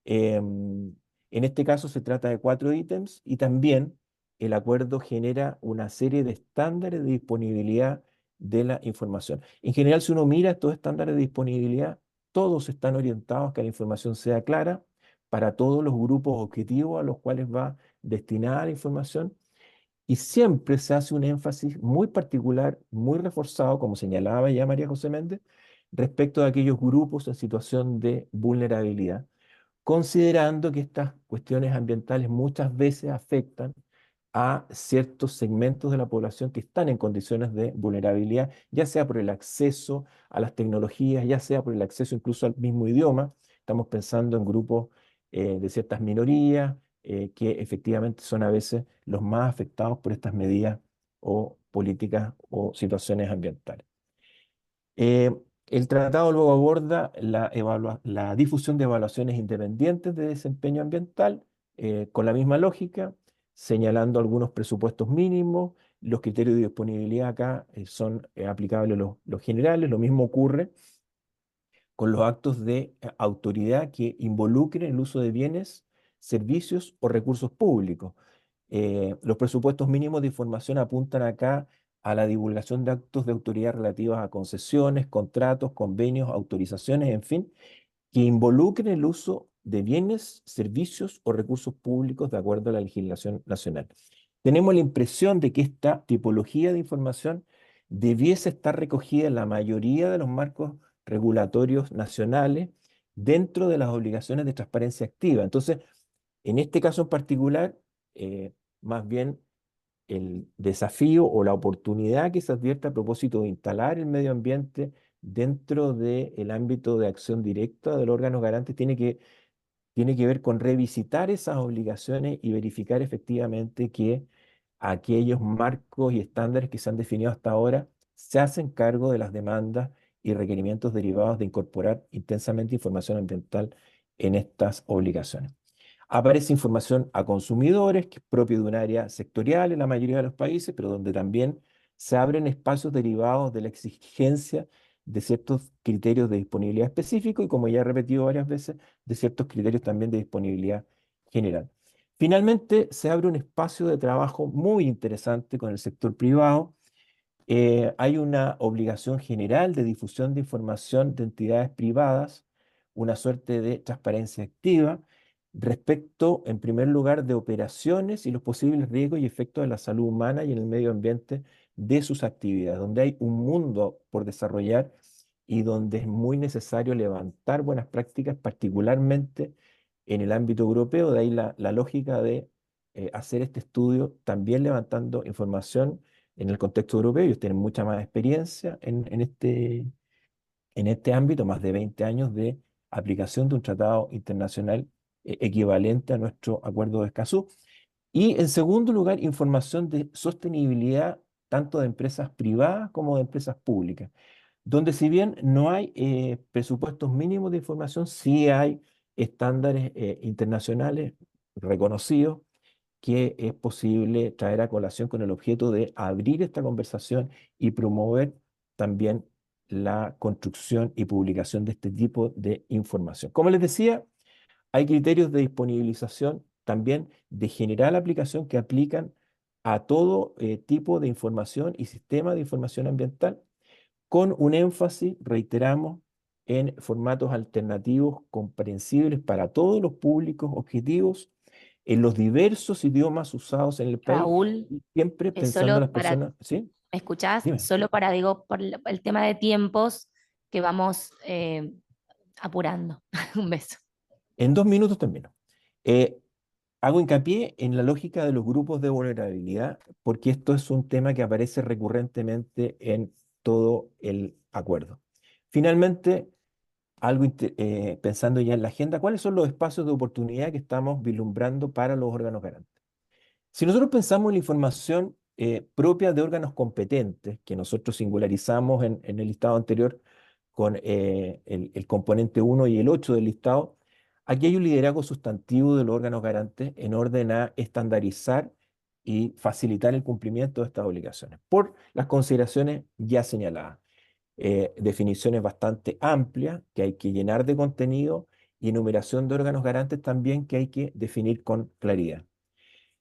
En este caso se trata de 4 ítems y también el acuerdo genera una serie de estándares de disponibilidad de la información. En general, si uno mira estos estándares de disponibilidad, todos están orientados a que la información sea clara para todos los grupos objetivos a los cuales va destinada la información, y siempre se hace un énfasis muy particular, muy reforzado, como señalaba ya María José Méndez, respecto a aquellos grupos en situación de vulnerabilidad, considerando que estas cuestiones ambientales muchas veces afectan a ciertos segmentos de la población que están en condiciones de vulnerabilidad, ya sea por el acceso a las tecnologías, ya sea por el acceso incluso al mismo idioma. Estamos pensando en grupos de ciertas minorías que efectivamente son a veces los más afectados por estas medidas o políticas o situaciones ambientales. Eh, el tratado luego aborda la difusión de evaluaciones independientes de desempeño ambiental, con la misma lógica, señalando algunos presupuestos mínimos. Los criterios de disponibilidad acá son aplicables los generales. Lo mismo ocurre con los actos de autoridad que involucren el uso de bienes, servicios o recursos públicos. Los presupuestos mínimos de información apuntan acá a la divulgación de actos de autoridad relativos a concesiones, contratos, convenios, autorizaciones, en fin, que involucren el uso de bienes, servicios o recursos públicos de acuerdo a la legislación nacional. Tenemos la impresión de que esta tipología de información debiese estar recogida en la mayoría de los marcos regulatorios nacionales dentro de las obligaciones de transparencia activa. Entonces, en este caso en particular, más bien el desafío o la oportunidad que se advierte a propósito de instalar el medio ambiente dentro del ámbito de acción directa del órgano garante tiene que ver con revisitar esas obligaciones y verificar efectivamente que aquellos marcos y estándares que se han definido hasta ahora se hacen cargo de las demandas y requerimientos derivados de incorporar intensamente información ambiental en estas obligaciones. Aparece información a consumidores, que es propio de un área sectorial en la mayoría de los países, pero donde también se abren espacios derivados de la exigencia de ciertos criterios de disponibilidad específicos y, como ya he repetido varias veces, de ciertos criterios también de disponibilidad general. Finalmente, se abre un espacio de trabajo muy interesante con el sector privado. Hay una obligación general de difusión de información de entidades privadas, una suerte de transparencia activa respecto, en primer lugar, de operaciones y los posibles riesgos y efectos de la salud humana y en el medio ambiente de sus actividades, donde hay un mundo por desarrollar y donde es muy necesario levantar buenas prácticas, particularmente en el ámbito europeo. De ahí la lógica de hacer este estudio también levantando información en el contexto europeo. Ellos tienen mucha más experiencia en este ámbito, más de 20 años de aplicación de un tratado internacional equivalente a nuestro acuerdo de Escazú. Y en segundo lugar, información de sostenibilidad tanto de empresas privadas como de empresas públicas, donde si bien no hay presupuestos mínimos de información, sí hay estándares internacionales reconocidos que es posible traer a colación con el objeto de abrir esta conversación y promover también la construcción y publicación de este tipo de información. Como les decía, hay criterios de disponibilización también de general aplicación que aplican a todo tipo de información y sistema de información ambiental, con un énfasis, reiteramos, en formatos alternativos comprensibles para todos los públicos objetivos, en los diversos idiomas usados en el país, Raúl, y siempre es pensando en solo las para, ¿me personas. ¿Sí? escuchás? Dime. Solo para, digo, por el tema de tiempos que vamos apurando. Un beso. En 2 minutos termino. Eh, Hago hincapié en la lógica de los grupos de vulnerabilidad, porque esto es un tema que aparece recurrentemente en todo el acuerdo. Finalmente, pensando ya en la agenda, ¿cuáles son los espacios de oportunidad que estamos vislumbrando para los órganos garantes? Si nosotros pensamos en la información propia de órganos competentes, que nosotros singularizamos en el listado anterior con el componente 1 y el 8 del listado, aquí hay un liderazgo sustantivo de los órganos garantes en orden a estandarizar y facilitar el cumplimiento de estas obligaciones, por las consideraciones ya señaladas. Definiciones bastante amplias que hay que llenar de contenido y enumeración de órganos garantes también que hay que definir con claridad.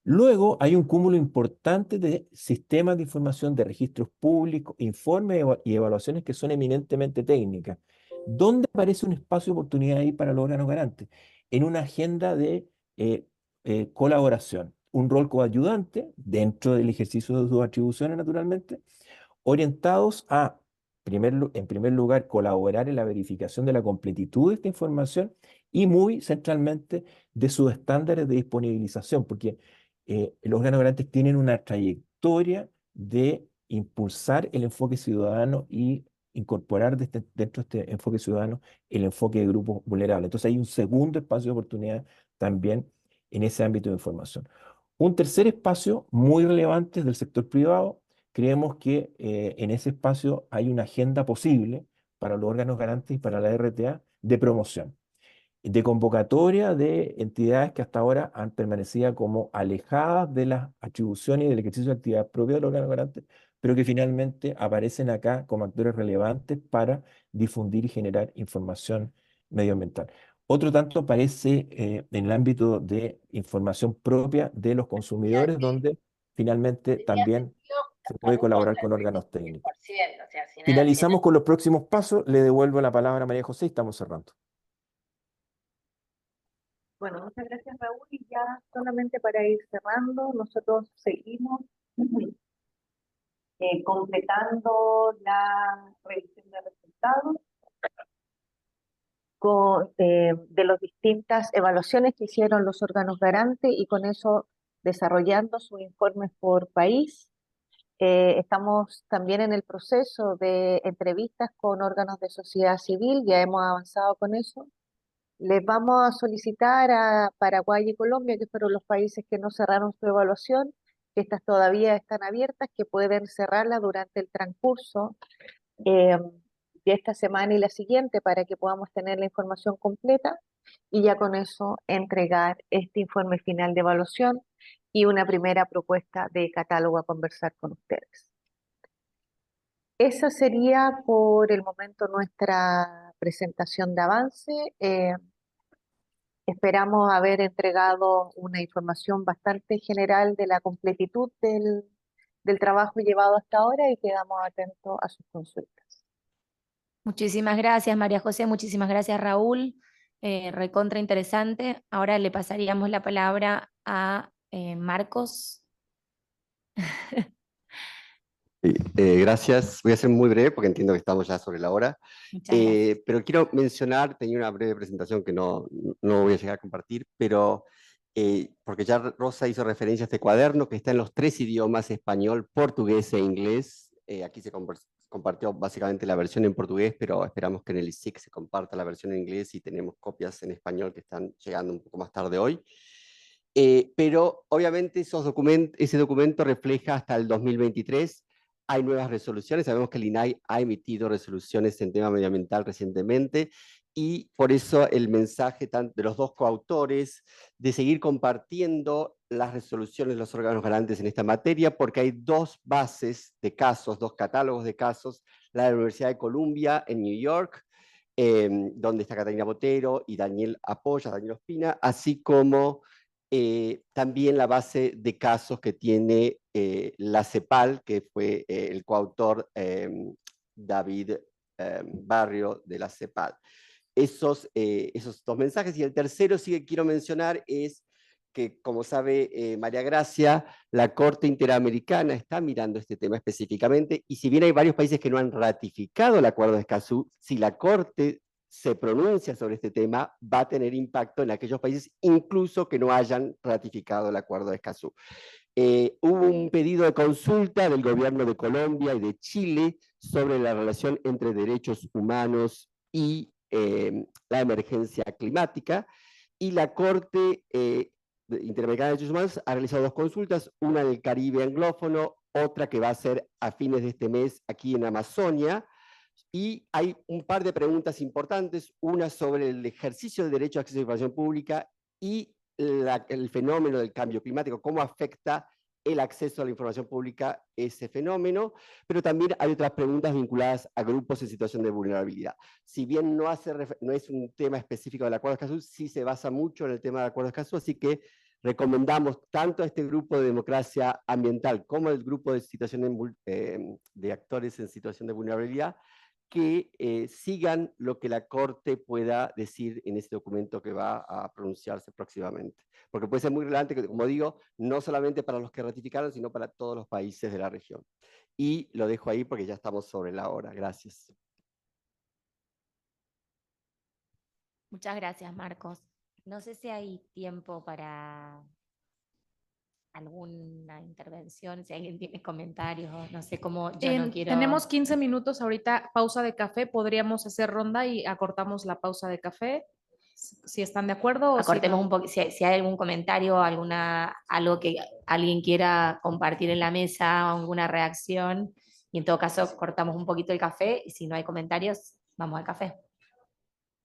Luego hay un cúmulo importante de sistemas de información de registros públicos, informes y evaluaciones que son eminentemente técnicas. ¿Dónde aparece un espacio de oportunidad ahí para los órganos garantes? En una agenda de colaboración, un rol coayudante dentro del ejercicio de sus atribuciones, naturalmente, orientados a, en primer lugar, colaborar en la verificación de la completitud de esta información y muy centralmente de sus estándares de disponibilización, porque los órganos garantes tienen una trayectoria de impulsar el enfoque ciudadano y incorporar dentro de este enfoque ciudadano el enfoque de grupos vulnerables. Entonces hay un segundo espacio de oportunidad también en ese ámbito de información. Un tercer espacio muy relevante es del sector privado. Creemos que en ese espacio hay una agenda posible para los órganos garantes y para la RTA de promoción, de convocatoria de entidades que hasta ahora han permanecido como alejadas de las atribuciones y del ejercicio de actividad propia de los órganos garantes, pero que finalmente aparecen acá como actores relevantes para difundir y generar información medioambiental. Otro tanto aparece en el ámbito de información propia de los consumidores, donde finalmente también se puede colaborar con órganos técnicos. Finalizamos con los próximos pasos. Le devuelvo la palabra a María José y estamos cerrando. Bueno, muchas gracias, Raúl. Y ya solamente para ir cerrando, nosotros seguimos completando la revisión de resultados de las distintas evaluaciones que hicieron los órganos garantes y con eso desarrollando sus informes por país. Estamos también en el proceso de entrevistas con órganos de sociedad civil, ya hemos avanzado con eso. Les vamos a solicitar a Paraguay y Colombia, que fueron los países que no cerraron su evaluación, que estas todavía están abiertas, que pueden cerrarla durante el transcurso de esta semana y la siguiente para que podamos tener la información completa y ya con eso entregar este informe final de evaluación y una primera propuesta de catálogo a conversar con ustedes. Esa sería por el momento nuestra presentación de avance. Esperamos haber entregado una información bastante general de la completitud del trabajo llevado hasta ahora y quedamos atentos a sus consultas. Muchísimas gracias, María José, muchísimas gracias, Raúl. Recontra interesante. Ahora le pasaríamos la palabra a Marcos. Gracias. Voy a ser muy breve porque entiendo que estamos ya sobre la hora. Muchas gracias. Pero quiero mencionar, tenía una breve presentación que no voy a llegar a compartir, pero porque ya Rosa hizo referencia a este cuaderno que está en los 3 idiomas, español, portugués e inglés. Aquí se compartió básicamente la versión en portugués, pero esperamos que en el ISIC se comparta la versión en inglés y tenemos copias en español que están llegando un poco más tarde hoy. Pero obviamente ese documento refleja hasta el 2023. Hay nuevas resoluciones, sabemos que el INAI ha emitido resoluciones en tema medioambiental recientemente y por eso el mensaje de los dos coautores de seguir compartiendo las resoluciones de los órganos garantes en esta materia, porque hay 2 bases de casos, 2 catálogos de casos, la de la Universidad de Columbia en New York, donde está Catalina Botero y Daniel Ospina, así como también la base de casos que tiene la CEPAL, que fue el coautor David Barrio de la CEPAL. Esos 2 mensajes. Y el tercero sí que quiero mencionar es que, como sabe María Gracia, la Corte Interamericana está mirando este tema específicamente, y si bien hay varios países que no han ratificado el Acuerdo de Escazú, si la Corte se pronuncia sobre este tema, va a tener impacto en aquellos países incluso que no hayan ratificado el Acuerdo de Escazú. Hubo un pedido de consulta del gobierno de Colombia y de Chile sobre la relación entre derechos humanos y la emergencia climática, y la Corte Interamericana de Derechos Humanos ha realizado 2 consultas, una en el Caribe anglófono, otra que va a ser a fines de este mes aquí en Amazonia, y hay un par de preguntas importantes, una sobre el ejercicio del derecho a acceso a la información pública y el fenómeno del cambio climático, cómo afecta el acceso a la información pública ese fenómeno, pero también hay otras preguntas vinculadas a grupos en situación de vulnerabilidad. Si bien no es un tema específico del Acuerdo de Escazú, sí se basa mucho en el tema del Acuerdo de Escazú, así que recomendamos tanto a este grupo de democracia ambiental como al grupo de actores en situación de vulnerabilidad que sigan lo que la Corte pueda decir en este documento que va a pronunciarse próximamente. Porque puede ser muy relevante, como digo, no solamente para los que ratificaron, sino para todos los países de la región. Y lo dejo ahí porque ya estamos sobre la hora. Gracias. Muchas gracias, Marcos. No sé si hay tiempo para alguna intervención, si alguien tiene comentarios, no sé cómo, yo no quiero... Tenemos 15 minutos ahorita, pausa de café, podríamos hacer ronda y acortamos la pausa de café, si están de acuerdo. O Acortemos si no. un poco, si hay algún comentario, algo que alguien quiera compartir en la mesa, alguna reacción, y en todo caso cortamos un poquito el café, y si no hay comentarios, vamos al café.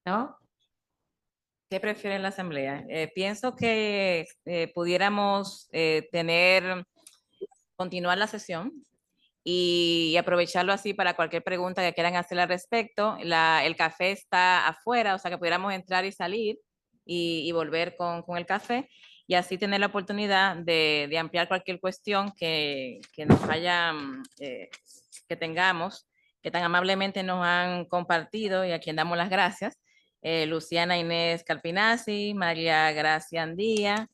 ¿No? ¿Qué prefiere la Asamblea? Pienso que pudiéramos continuar la sesión y aprovecharlo así para cualquier pregunta que quieran hacer al respecto. El café está afuera, o sea que pudiéramos entrar y salir y volver con el café y así tener la oportunidad de ampliar cualquier cuestión que nos hayan, que tengamos, que tan amablemente nos han compartido y a quien damos las gracias. Luciana Inés Calpinasi, María Gracia Andía,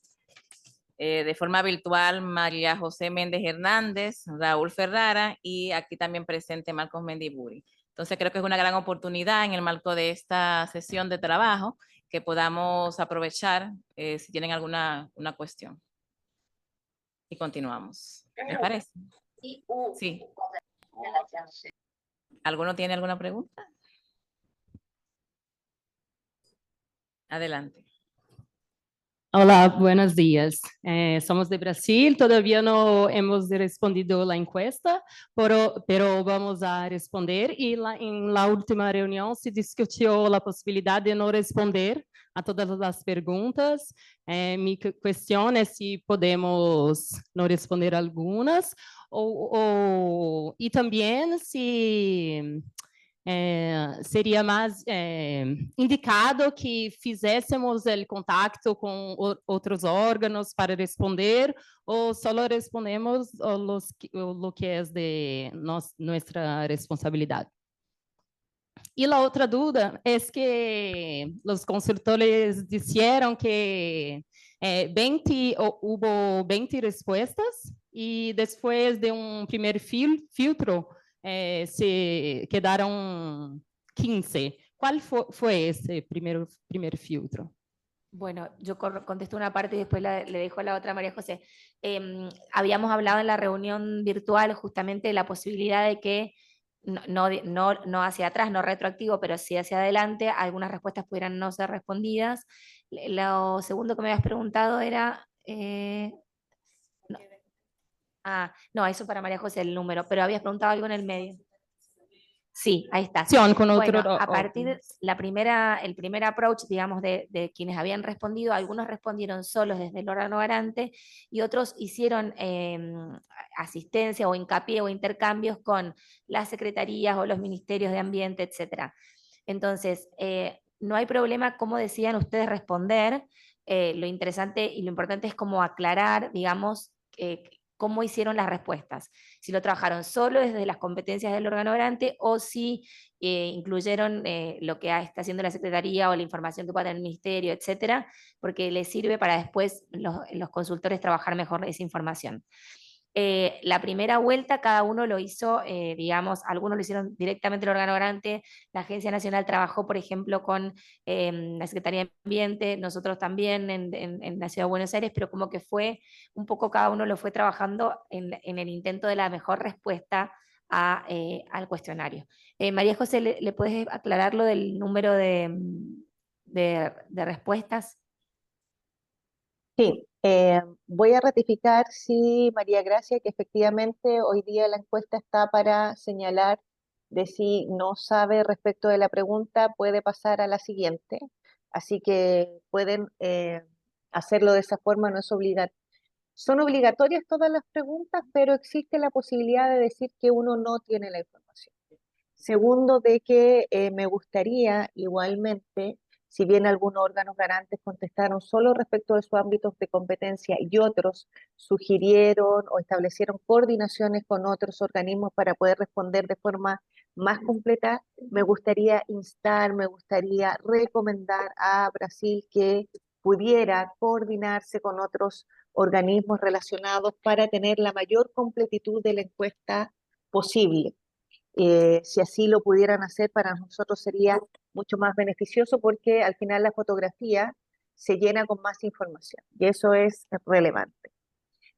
de forma virtual María José Méndez Hernández, Raúl Ferrara y aquí también presente Marcos Mendiburi. Entonces creo que es una gran oportunidad en el marco de esta sesión de trabajo que podamos aprovechar si tienen alguna cuestión. Y continuamos. ¿Les parece? Sí. ¿Alguno tiene alguna pregunta? Adelante. Hola, buenos días. Somos de Brasil, todavía no hemos respondido la encuesta, pero vamos a responder y en la última reunión se discutió la posibilidad de no responder a todas las preguntas. Mi cuestión es si podemos no responder algunas y también si... seria mais indicado que fizéssemos o contato com outros órgãos para responder ou só respondemos o que é de nossa responsabilidade. E a outra dúvida é que os consultores disseram que houve 20 respostas e depois de primeiro filtro se quedaron 15. ¿Cuál fue ese primer filtro? Bueno, yo contesto una parte y después le dejo a la otra a María José. Habíamos hablado en la reunión virtual justamente de la posibilidad de que no hacia atrás, no retroactivo, pero sí hacia adelante, algunas respuestas pudieran no ser respondidas. Lo segundo que me habías preguntado era... no, eso para María José el número, pero habías preguntado algo en el medio. Sí, ahí está. Bueno, a partir de el primer approach, digamos, de quienes habían respondido, algunos respondieron solos desde el órgano garante y otros hicieron asistencia o hincapié o intercambios con las secretarías o los ministerios de ambiente, etc. Entonces, no hay problema cómo decían ustedes responder. Lo interesante y lo importante es como aclarar, digamos, cómo hicieron las respuestas, si lo trabajaron solo desde las competencias del órgano garante o si incluyeron lo que está haciendo la Secretaría o la información que pueda tener el Ministerio, etcétera, porque les sirve para después los consultores trabajar mejor esa información. La primera vuelta cada uno lo hizo, digamos, algunos lo hicieron directamente el órgano garante, la Agencia Nacional trabajó, por ejemplo, con la Secretaría de Ambiente, nosotros también en la Ciudad de Buenos Aires, pero como que fue un poco cada uno lo fue trabajando en el intento de la mejor respuesta al cuestionario. María José, ¿le puedes aclarar lo del número de respuestas? Sí, voy a ratificar, sí, María Gracia, que efectivamente hoy día la encuesta está para señalar de si no sabe respecto de la pregunta, puede pasar a la siguiente. Así que pueden hacerlo de esa forma, no es obligatorio. Son obligatorias todas las preguntas, pero existe la posibilidad de decir que uno no tiene la información. Segundo, de que me gustaría igualmente, si bien algunos órganos garantes contestaron solo respecto de sus ámbitos de competencia y otros sugirieron o establecieron coordinaciones con otros organismos para poder responder de forma más completa, me gustaría instar, me gustaría recomendar a Brasil que pudiera coordinarse con otros organismos relacionados para tener la mayor completitud de la encuesta posible. Si así lo pudieran hacer, para nosotros sería mucho más beneficioso porque al final la fotografía se llena con más información y eso es relevante.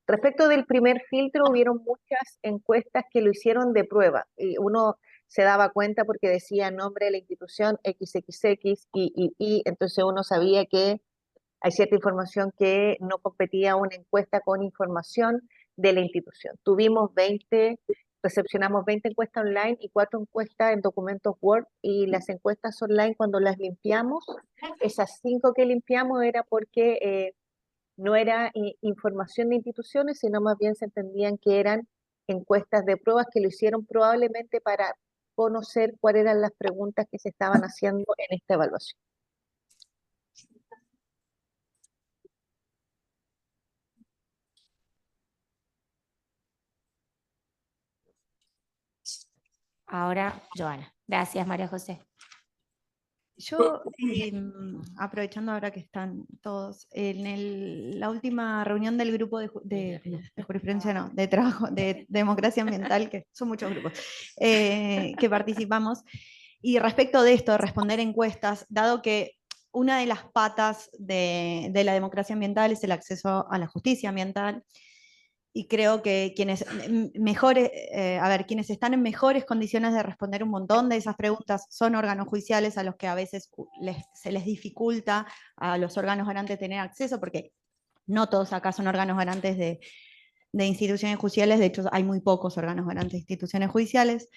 Respecto del primer filtro, hubieron muchas encuestas que lo hicieron de prueba. Y uno se daba cuenta porque decía nombre de la institución XXX y entonces uno sabía que hay cierta información que no competía una encuesta con información de la institución. Recepcionamos 20 encuestas online y 4 encuestas en documentos Word, y las encuestas online cuando las limpiamos, esas 5 que limpiamos era porque no era información de instituciones, sino más bien se entendían que eran encuestas de pruebas que lo hicieron probablemente para conocer cuáles eran las preguntas que se estaban haciendo en esta evaluación. Ahora, Joana. Gracias, María José. Yo, aprovechando ahora que están todos, en la última reunión del grupo de jurisprudencia, no, de trabajo, de democracia ambiental, que son muchos grupos, que participamos, y respecto de esto, de responder encuestas, dado que una de las patas de la democracia ambiental es el acceso a la justicia ambiental, y creo que quienes quienes están en mejores condiciones de responder un montón de esas preguntas son órganos judiciales a los que a veces se les dificulta a los órganos garantes tener acceso, porque no todos acá son órganos garantes de instituciones judiciales, de hecho hay muy pocos órganos garantes de instituciones judiciales.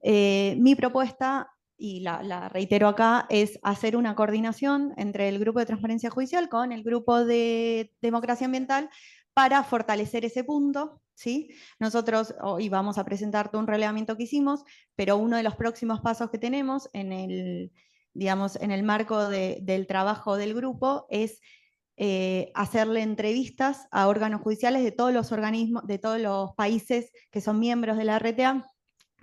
Mi propuesta, y la reitero acá, es hacer una coordinación entre el grupo de transparencia judicial con el grupo de democracia ambiental para fortalecer ese punto, ¿sí? Nosotros hoy vamos a presentar todo un relevamiento que hicimos, pero uno de los próximos pasos que tenemos en el marco del trabajo del grupo es hacerle entrevistas a órganos judiciales de todos los organismos, de todos los países que son miembros de la RTA,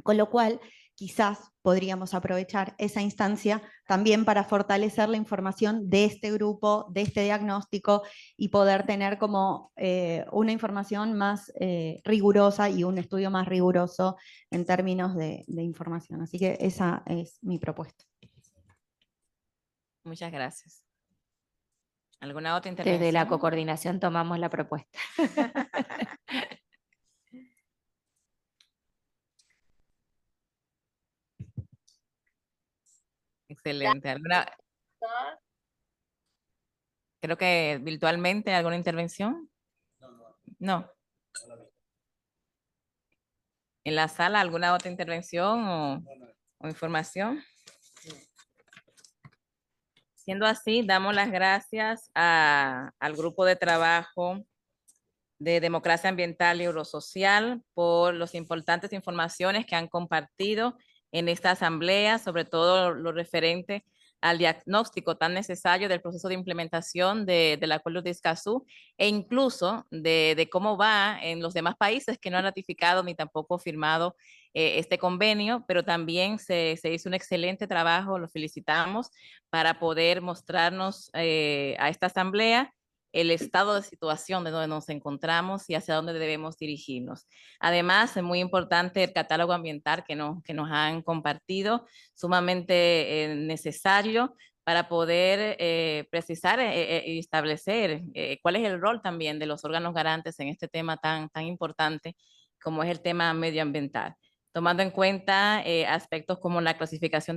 con lo cual quizás podríamos aprovechar esa instancia también para fortalecer la información de este grupo, de este diagnóstico, y poder tener como una información más rigurosa y un estudio más riguroso en términos de información. Así que esa es mi propuesta. Muchas gracias. ¿Alguna otra intervención? Desde la coordinación tomamos la propuesta. Excelente. Creo que virtualmente, ¿alguna intervención? No. ¿En la sala alguna otra intervención o información? Siendo así, damos las gracias al grupo de trabajo de Democracia Ambiental y Eurosocial por las importantes informaciones que han compartido en esta asamblea, sobre todo lo referente al diagnóstico tan necesario del proceso de implementación del Acuerdo de Escazú, e incluso de cómo va en los demás países que no han ratificado ni tampoco firmado este convenio, pero también se hizo un excelente trabajo, lo felicitamos, para poder mostrarnos a esta asamblea el estado de situación de donde nos encontramos y hacia dónde debemos dirigirnos. Además, es muy importante el catálogo ambiental que nos han compartido, sumamente necesario para poder precisar y establecer cuál es el rol también de los órganos garantes en este tema tan importante como es el tema medioambiental, tomando en cuenta aspectos como la clasificación del